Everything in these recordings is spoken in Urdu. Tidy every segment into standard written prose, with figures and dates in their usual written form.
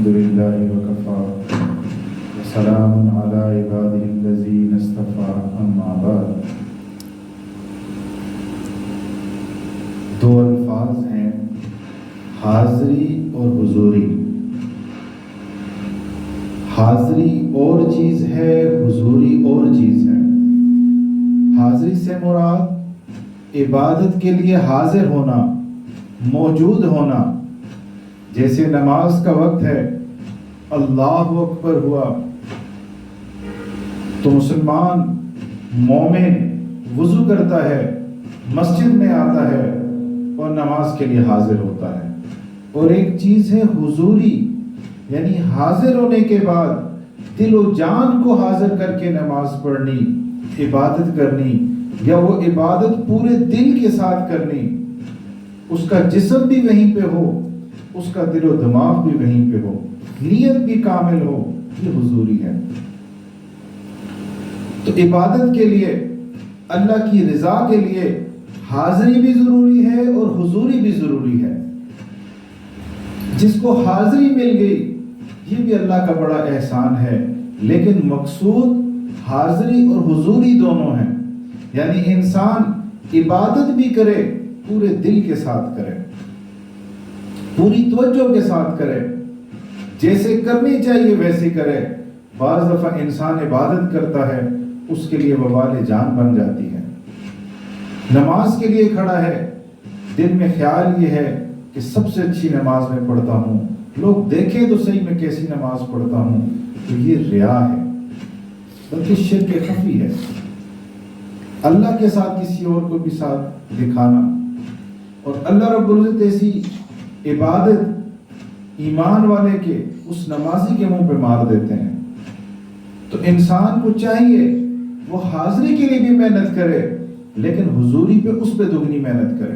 الحمد لله وكفى وسلام على عباده الذين اصطفى اما بعد. دو الفاظ ہیں حاضری اور حضوری. حاضری اور چیز ہے، حضوری اور چیز ہے. حاضری سے مراد عبادت کے لیے حاضر ہونا، موجود ہونا. جیسے نماز کا وقت ہے، اللہ اکبر ہوا تو مسلمان مومن وضو کرتا ہے، مسجد میں آتا ہے اور نماز کے لیے حاضر ہوتا ہے. اور ایک چیز ہے حضوری، یعنی حاضر ہونے کے بعد دل و جان کو حاضر کر کے نماز پڑھنی، عبادت کرنی، یا وہ عبادت پورے دل کے ساتھ کرنی. اس کا جسم بھی وہیں پہ ہو، اس کا دل و دماغ بھی وہیں پہ ہو، نیت بھی کامل ہو. یہ حضوری ہے. تو عبادت کے لیے، اللہ کی رضا کے لیے حاضری بھی ضروری ہے اور حضوری بھی ضروری ہے. جس کو حاضری مل گئی یہ بھی اللہ کا بڑا احسان ہے، لیکن مقصود حاضری اور حضوری دونوں ہیں. یعنی انسان عبادت بھی کرے، پورے دل کے ساتھ کرے، پوری توجہ کے ساتھ کرے، جیسے کرنی چاہیے ویسے کرے. بعض دفعہ انسان عبادت کرتا ہے، اس کے لیے وبال جان بن جاتی ہے. نماز کے لیے کھڑا ہے، دل میں خیال یہ ہے کہ سب سے اچھی نماز میں پڑھتا ہوں، لوگ دیکھیں تو صحیح میں کیسی نماز پڑھتا ہوں. تو یہ ریا ہے، بلکہ شرک خفی ہے. اللہ کے ساتھ کسی اور کو بھی ساتھ دکھانا. اور اللہ رب العزت ایسی عبادت ایمان والے کے، اس نمازی کے منہ پہ مار دیتے ہیں. تو انسان کو چاہیے وہ حاضری کے لیے بھی محنت کرے، لیکن حضوری پہ اس پہ دگنی محنت کرے.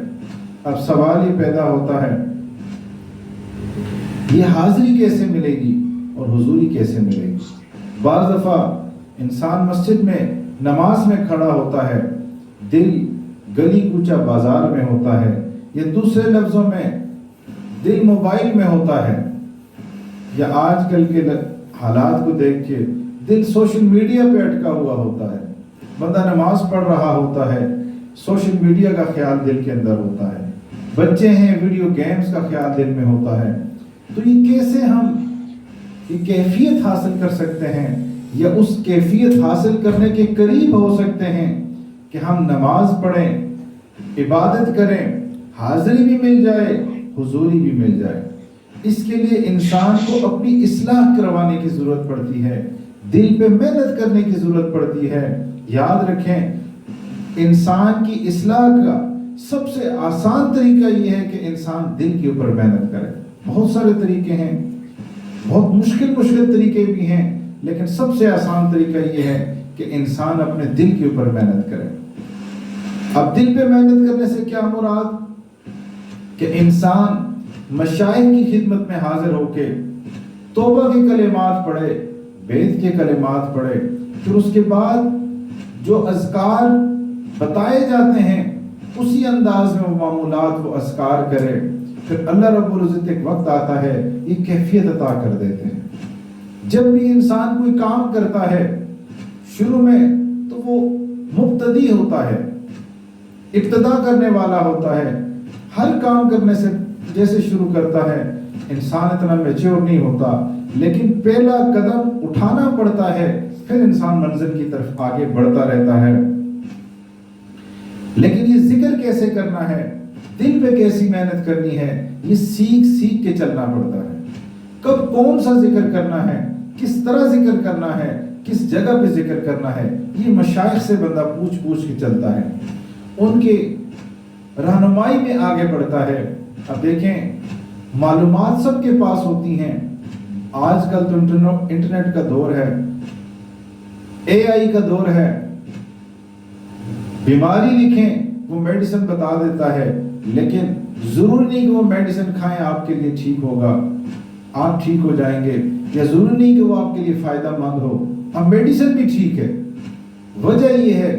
اب سوال یہ پیدا ہوتا ہے، یہ حاضری کیسے ملے گی اور حضوری کیسے ملے گی؟ بعض دفعہ انسان مسجد میں نماز میں کھڑا ہوتا ہے، دل گلی کوچہ بازار میں ہوتا ہے، یا دوسرے لفظوں میں دل موبائل میں ہوتا ہے، یا آج کل کے حالات کو دیکھ کے دل سوشل میڈیا پہ اٹکا ہوا ہوتا ہے. بندہ نماز پڑھ رہا ہوتا ہے، سوشل میڈیا کا خیال دل کے اندر ہوتا ہے. بچے ہیں، ویڈیو گیمز کا خیال دل میں ہوتا ہے. تو یہ کیسے ہم یہ کیفیت حاصل کر سکتے ہیں، یا اس کیفیت حاصل کرنے کے قریب ہو سکتے ہیں کہ ہم نماز پڑھیں، عبادت کریں، حاضری بھی مل جائے، حضوری بھی مل جائے؟ اس کے لیے انسان کو اپنی اصلاح کروانے کی ضرورت پڑتی ہے، دل پہ محنت کرنے کی ضرورت پڑتی ہے. یاد رکھیں، انسان کی اصلاح کا سب سے آسان طریقہ یہ ہے کہ انسان دل کے اوپر محنت کرے. بہت سارے طریقے ہیں، بہت مشکل طریقے بھی ہیں، لیکن سب سے آسان طریقہ یہ ہے کہ انسان اپنے دل کے اوپر محنت کرے. اب دل پہ محنت کرنے سے کیا مراد؟ کہ انسان مشائخ کی خدمت میں حاضر ہو کے توبہ کے کلمات پڑھے، بیت کے کلمات پڑھے، پھر اس کے بعد جو اذکار بتائے جاتے ہیں اسی انداز میں وہ معمولات، وہ اذکار کرے. پھر اللہ رب العزت ایک وقت آتا ہے، یہ کیفیت عطا کر دیتے ہیں. جب بھی انسان کوئی کام کرتا ہے شروع میں تو وہ مبتدی ہوتا ہے، ابتدا کرنے والا ہوتا ہے. ہر کام کرنے سے جیسے شروع کرتا ہے انسان اتنا میچور نہیں ہوتا، لیکن پہلا قدم اٹھانا پڑتا ہے، پھر انسان منزل کی طرف آگے بڑھتا رہتا ہے. لیکن یہ ذکر کیسے کرنا ہے، دل پہ کیسی محنت کرنی ہے، یہ سیکھ کے چلنا پڑتا ہے. کب کون سا ذکر کرنا ہے، کس طرح ذکر کرنا ہے، کس جگہ پہ ذکر کرنا ہے، یہ مشائخ سے بندہ پوچھ کے چلتا ہے، ان کے رہنمائی میں آگے بڑھتا ہے. اب دیکھیں، معلومات سب کے پاس ہوتی ہیں. آج کل تو انٹرنیٹ کا دور ہے، اے آئی کا دور ہے. بیماری لکھیں وہ میڈیسن بتا دیتا ہے، لیکن ضروری نہیں کہ وہ میڈیسن کھائیں آپ کے لیے ٹھیک ہوگا، آپ ٹھیک ہو جائیں گے، یا ضروری نہیں کہ وہ آپ کے لیے فائدہ مند ہو. اب میڈیسن بھی ٹھیک ہے. وجہ یہ ہے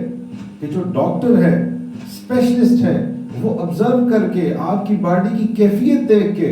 کہ جو ڈاکٹر ہے، اسپیشلسٹ ہے، وہ آبزرو کر کے آپ کی باڈی کی کیفیت دیکھ کے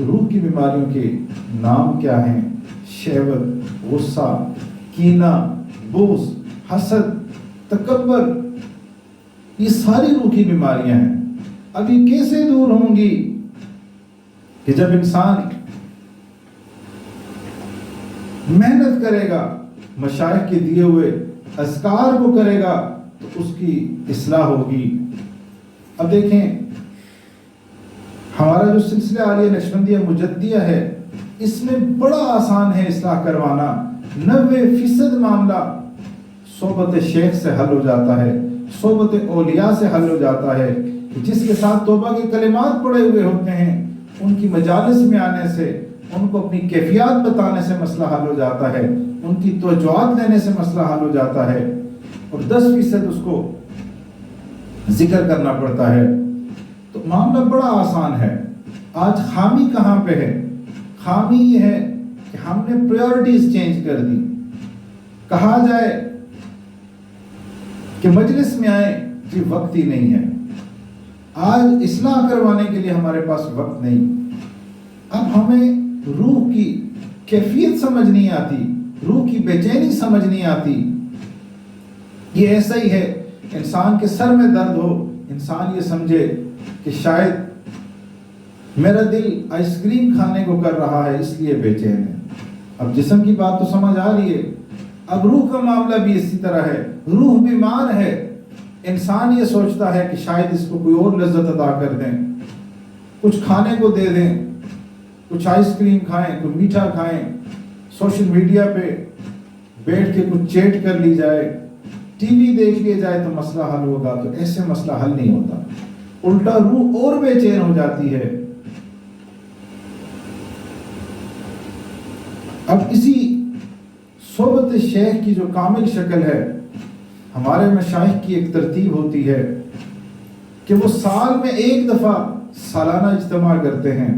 تو روح کی بیماریوں کے نام کیا ہیں؟ شہوت، غصہ، کینہ، بغض، حسد، تکبر، یہ ساری روح کی بیماریاں ہیں۔ اب یہ کیسے دور ہوں گی؟ کہ جب انسان محنت کرے گا، مشائخ کے دیے ہوئے اذکار کو کرے گا، تو اس کی اصلاح ہوگی۔ اب دیکھیں، ہمارا جو سلسلہ عالیہ نقشبندیہ مجدیہ ہے، اس میں بڑا آسان ہے اصلاح کروانا۔ 90% معاملہ صحبت شیخ سے حل ہو جاتا ہے، صحبت اولیاء سے حل ہو جاتا ہے، جس کے ساتھ توبہ کے کلمات پڑے ہوئے ہوتے ہیں، ان کی مجالس میں آنے سے، ان کو اپنی کیفیات بتانے سے مسئلہ حل ہو جاتا ہے، ان کی توجہات لینے سے مسئلہ حل ہو جاتا ہے، اور 10% اس کو ذکر کرنا پڑتا ہے۔ تو معاملہ بڑا آسان ہے۔ آج خامی کہاں پہ ہے؟ خامی یہ ہے کہ ہم نے پریورٹیز چینج کر دی۔ کہا جائے کہ مجلس میں آئے، جی وقت ہی نہیں ہے۔ آج اصلاح کروانے کے لیے ہمارے پاس وقت نہیں۔ اب ہمیں روح کی کیفیت سمجھ نہیں آتی، روح کی بے چینی سمجھ نہیں آتی۔ یہ ایسا ہی ہے، انسان کے سر میں درد ہو، انسان یہ سمجھے کہ شاید میرا دل آئس کریم کھانے کو کر رہا ہے، اس لیے بے چین ہے۔ اب جسم کی بات تو سمجھ آ رہی ہے، اب روح کا معاملہ بھی اسی طرح ہے۔ روح بیمار ہے، انسان یہ سوچتا ہے کہ شاید اس کو کوئی اور لذت عطا کر دیں، کچھ کھانے کو دے دیں، کچھ آئس کریم کھائیں، کچھ میٹھا کھائیں، سوشل میڈیا پہ بیٹھ کے کچھ چیٹ کر لی جائے، ٹی وی دیکھ لیا جائے تو مسئلہ حل ہوگا۔ تو ایسے مسئلہ حل نہیں ہوتا، الٹا روح اور بے چین ہو جاتی ہے۔ اب اسی صحبت شیخ کی جو کامل شکل ہے، ہمارے مشائخ کی ایک ترتیب ہوتی ہے کہ وہ سال میں ایک دفعہ سالانہ اجتماع کرتے ہیں،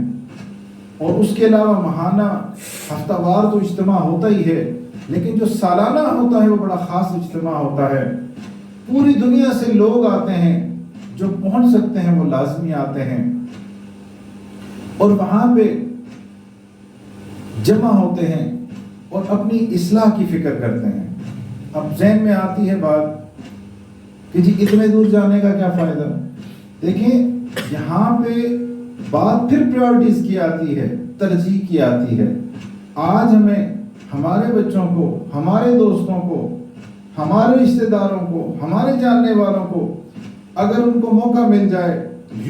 اور اس کے علاوہ ماہانہ ہفتہ وار تو اجتماع ہوتا ہی ہے، لیکن جو سالانہ ہوتا ہے وہ بڑا خاص اجتماع ہوتا ہے۔ پوری دنیا سے لوگ آتے ہیں، جو پہنچ سکتے ہیں وہ لازمی آتے ہیں، اور وہاں پہ جمع ہوتے ہیں اور اپنی اصلاح کی فکر کرتے ہیں۔ اب ذہن میں آتی ہے بات کہ جی اتنے دور جانے کا کیا فائدہ؟ دیکھیں، یہاں پہ بات پھر پریورٹیز کی آتی ہے، ترجیح کی آتی ہے۔ آج ہمیں ہمارے بچوں کو، ہمارے دوستوں کو، ہمارے رشتہ داروں کو، ہمارے جاننے والوں کو اگر ان کو موقع مل جائے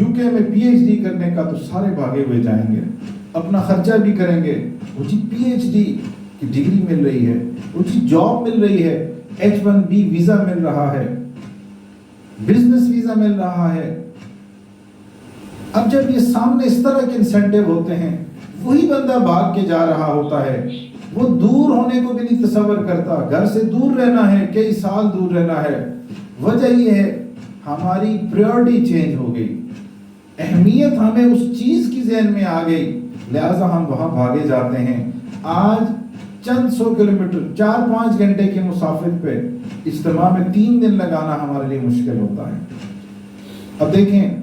UK میں PhD کرنے کا، تو سارے بھاگے ہوئے جائیں گے، اپنا خرچہ بھی کریں گے۔ وہ جی PhD کی ڈگری مل رہی ہے، وہ جی جاب مل رہی ہے، H1B ویزا مل رہا ہے، بزنس ویزا مل رہا ہے۔ اب جب یہ سامنے اس طرح کے انسینٹیو ہوتے ہیں، وہی بندہ بھاگ کے جا رہا ہوتا ہے، وہ دور ہونے کو بھی نہیں تصور کرتا، گھر سے دور رہنا ہے، کئی سال دور رہنا ہے۔ وجہ یہ ہے ہماری پریورٹی چینج ہو گئی، اہمیت ہمیں اس چیز کی ذہن میں آ گئی، لہٰذا ہم وہاں بھاگے جاتے ہیں۔ آج چند 100 کلومیٹر 4-5 گھنٹے کی مسافت پہ اجتماع میں 3 دن لگانا ہمارے لیے مشکل ہوتا ہے۔ اب دیکھیں،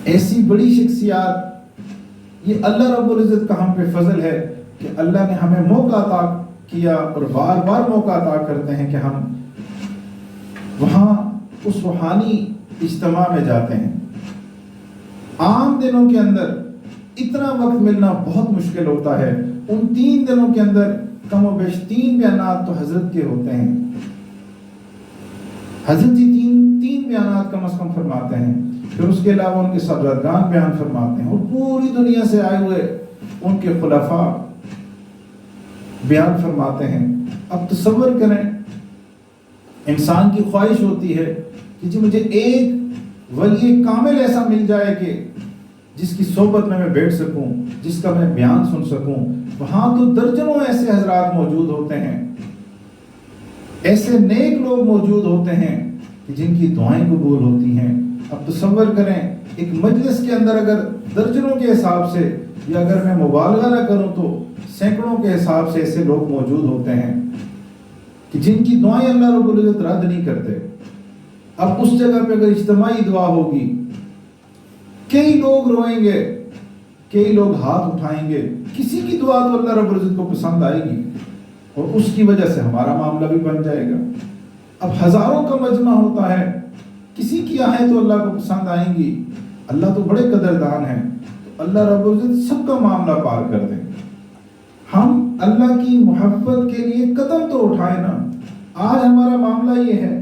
ایسی بڑی شخصیات، یہ اللہ رب العزت کا ہم پہ فضل ہے کہ اللہ نے ہمیں موقع عطا کیا، اور بار بار موقع عطا کرتے ہیں کہ ہم وہاں اس روحانی اجتماع میں جاتے ہیں۔ عام دنوں کے اندر اتنا وقت ملنا بہت مشکل ہوتا ہے۔ ان 3 دنوں کے اندر کم و بیش 3 بیانات تو حضرت کے ہوتے ہیں۔ حضرت جی 3 بیانات کم از کم فرماتے ہیں، پھر اس کے علاوہ ان کے سرزادگان بیان فرماتے ہیں، اور پوری دنیا سے آئے ہوئے ان کے خلفاء بیان فرماتے ہیں۔ اب تصور کریں، انسان کی خواہش ہوتی ہے کہ جی مجھے ایک ولی کامل ایسا مل جائے کہ جس کی صحبت میں بیٹھ سکوں، جس کا میں بیان سن سکوں۔ وہاں تو درجنوں ایسے حضرات موجود ہوتے ہیں، ایسے نیک لوگ موجود ہوتے ہیں کہ جن کی دعائیں قبول ہوتی ہیں۔ اب تصور کریں، ایک مجلس کے اندر اگر درجنوں کے حساب سے، یا اگر میں مبالغہ نہ کروں تو سینکڑوں کے حساب سے ایسے لوگ موجود ہوتے ہیں کہ جن کی دعائیں اللہ رب العزت رد نہیں کرتے۔ اب اس جگہ پہ اگر اجتماعی دعا ہوگی، کئی لوگ روئیں گے، کئی لوگ ہاتھ اٹھائیں گے، کسی کی دعا تو اللہ رب العزت کو پسند آئے گی اور اس کی وجہ سے ہمارا معاملہ بھی بن جائے گا۔ اب ہزاروں کا مجمع ہوتا ہے، کسی کی آہیں تو اللہ کو پسند آئیں گی، اللہ تو بڑے قدردان ہیں، تو اللہ رب العزت سب کا معاملہ پار کر دیں۔ ہم اللہ کی محبت کے لیے قدم تو اٹھائیں نا۔ آج ہمارا معاملہ یہ ہے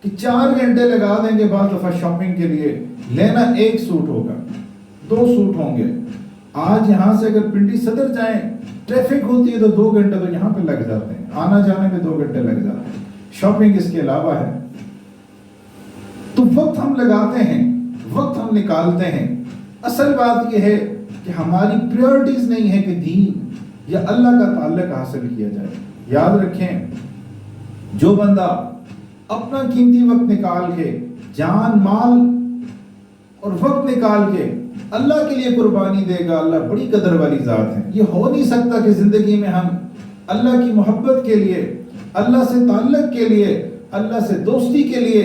کہ 4 گھنٹے لگا دیں گے بعض دفعہ شاپنگ کے لیے، لینا 1 سوٹ ہوگا، 2 سوٹ ہوں گے۔ آج یہاں سے اگر پنڈی صدر جائیں، ٹریفک ہوتی ہے تو 2 گھنٹے تو یہاں پہ لگ جاتے ہیں، آنا جانے میں 2 گھنٹے لگ جاتے ہیں، شاپنگ اس کے علاوہ ہے۔ تو وقت ہم لگاتے ہیں، وقت ہم نکالتے ہیں۔ اصل بات یہ ہے کہ ہماری پریورٹیز نہیں ہے کہ دین یا اللہ کا تعلق حاصل کیا جائے۔ یاد رکھیں، جو بندہ اپنا قیمتی وقت نکال کے، جان مال اور وقت نکال کے اللہ کے لیے قربانی دے گا، اللہ بڑی قدر والی ذات ہے۔ یہ ہو نہیں سکتا کہ زندگی میں ہم اللہ کی محبت کے لیے، اللہ سے تعلق کے لیے، اللہ سے دوستی کے لیے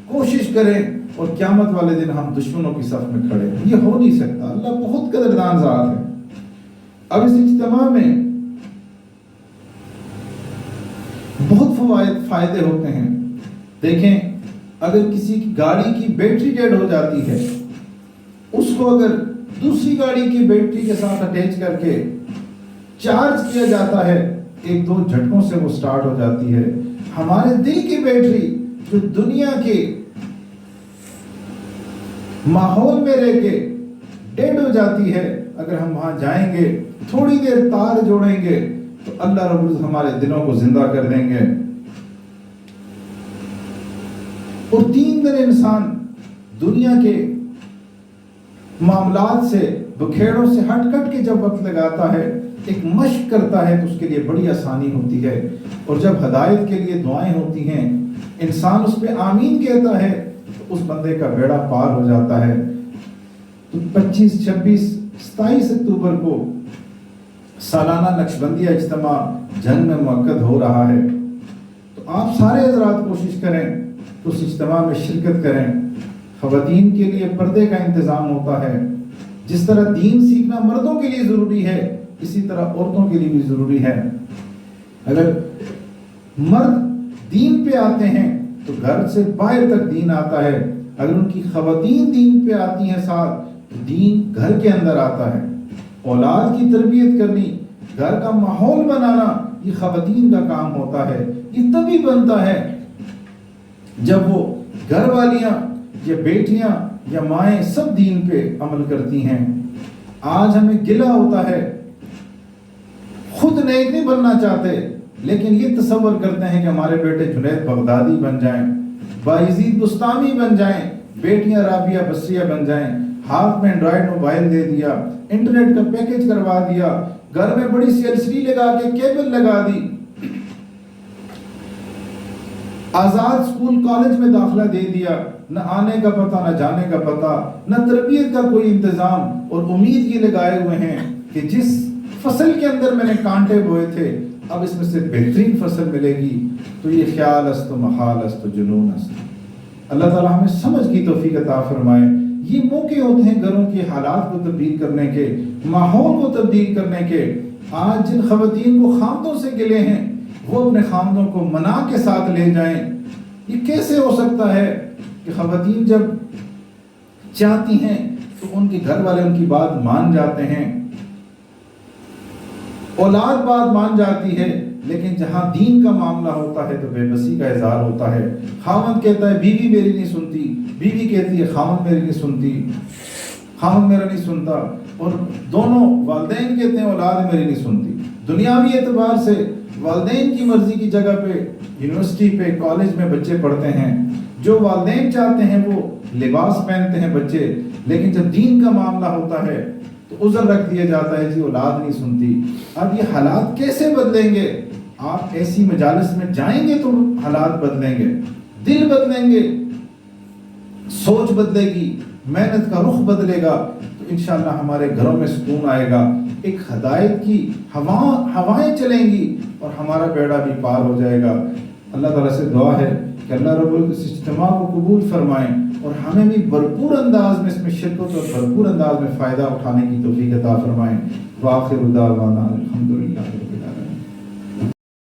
کوشش کریں اور قیامت والے دن ہم دشمنوں کی صف میں کھڑے ہیں۔ یہ ہو نہیں سکتا، اللہ بہت قدردان ذات ہے۔ اب اس اجتماع میں بہت فائدے ہوتے ہیں۔ دیکھیں، اگر کسی کی گاڑی کی بیٹری ڈیڈ ہو جاتی ہے، اس کو اگر دوسری گاڑی کی بیٹری کے ساتھ اٹیچ کر کے چارج کیا جاتا ہے، 1-2 جھٹکوں سے وہ سٹارٹ ہو جاتی ہے۔ ہمارے دل کی بیٹری جو دنیا کے ماحول میں رہ کے ڈیڈ ہو جاتی ہے، اگر ہم وہاں جائیں گے، تھوڑی دیر تار جوڑیں گے تو اللہ رب العزت ہمارے دلوں کو زندہ کر دیں گے۔ اور 3 دن انسان دنیا کے معاملات سے، بکھیڑوں سے ہٹ کٹ کے جب وقت لگاتا ہے، ایک مشق کرتا ہے، تو اس کے لیے بڑی آسانی ہوتی ہے۔ اور جب ہدایت کے لیے دعائیں ہوتی ہیں، انسان اس پہ آمین کہتا ہے، تو اس بندے کا بیڑا پار ہو جاتا ہے۔ تو 25، 26، 27 اکتوبر کو سالانہ نقشبندیہ اجتماع جنگ میں منعقد ہو رہا ہے۔ تو آپ سارے حضرات کوشش کریں کہ اس اجتماع میں شرکت کریں۔ خواتین کے لیے پردے کا انتظام ہوتا ہے۔ جس طرح دین سیکھنا مردوں کے لیے ضروری ہے، اسی طرح عورتوں کے لیے بھی ضروری ہے۔ اگر مرد دین پہ آتے ہیں تو گھر سے باہر تک دین آتا ہے، اگر ان کی خواتین دین پہ آتی ہیں ساتھ تو دین گھر کے اندر آتا ہے۔ اولاد کی تربیت کرنی، گھر کا ماحول بنانا، یہ خواتین کا کام ہوتا ہے۔ یہ تبھی بنتا ہے جب وہ گھر والیاں یا بیٹیاں یا مائیں سب دین پہ عمل کرتی ہیں۔ آج ہمیں گلہ ہوتا ہے، خود نیک نہیں بننا چاہتے، لیکن یہ تصور کرتے ہیں کہ ہمارے بیٹے جنید بغدادی بن جائیں، بایزید بستامی بن جائیں، بیٹیاں رابعہ بصریہ بن جائیں۔ ہاتھ میں اینڈرائیڈ موبائل دے دیا، انٹرنیٹ کا پیکج کروا دیا، گھر میں بڑی سی LCD لگا کے کیبل لگا دی، آزاد سکول کالج میں داخلہ دے دیا، نہ آنے کا پتہ نہ جانے کا پتہ، نہ تربیت کا کوئی انتظام، اور امید یہ لگائے ہوئے ہیں کہ جس فصل کے اندر میں نے کانٹے بوئے تھے اب اس میں سے بہترین فصل ملے گی۔ تو یہ خیال است و محال است و جنون است۔ اللہ تعالیٰ ہمیں سمجھ کی توفیق عطا فرمائے۔ یہ موقع ہوتے ہیں گھروں کے حالات کو تبدیل کرنے کے، ماحول کو تبدیل کرنے کے۔ آج جن خواتین کو خامدوں سے گلے ہیں، وہ اپنے خامدوں کو منا کے ساتھ لے جائیں۔ یہ کیسے ہو سکتا ہے کہ خواتین جب چاہتی ہیں تو ان کے گھر والے ان کی بات مان جاتے ہیں، اولاد بات مان جاتی ہے، لیکن جہاں دین کا معاملہ ہوتا ہے تو بے بسی کا اظہار ہوتا ہے۔ خاوند کہتا ہے بیوی میری نہیں سنتی، بیوی کہتی ہے خاوند میری نہیں سنتی، خاوند میرا نہیں سنتا، اور دونوں والدین کہتے ہیں اولاد میری نہیں سنتی۔ دنیاوی اعتبار سے والدین کی مرضی کی جگہ پہ یونیورسٹی پہ کالج میں بچے پڑھتے ہیں، جو والدین چاہتے ہیں وہ لباس پہنتے ہیں بچے، لیکن جب دین کا معاملہ ہوتا ہے تو عذر رکھ دیا جاتا ہے جی اولاد نہیں سنتی۔ اب یہ حالات کیسے بدلیں گے؟ آپ ایسی مجالس میں جائیں گے تو حالات بدلیں گے، دل بدلیں گے، سوچ بدلے گی، محنت کا رخ بدلے گا، تو انشاءاللہ ہمارے گھروں میں سکون آئے گا، ایک ہدایت کی ہوائیں چلیں گی اور ہمارا بیڑا بھی پار ہو جائے گا۔ اللہ تعالیٰ سے دعا ہے کہ اللہ رب العزت اس اجتماع کو قبول فرمائیں اور ہمیں بھی بھرپور انداز میں اس میں شرکت اور بھرپور انداز میں فائدہ اٹھانے کی توفیق عطا فرمائیں۔ وآخر دعوانا الحمدللہ۔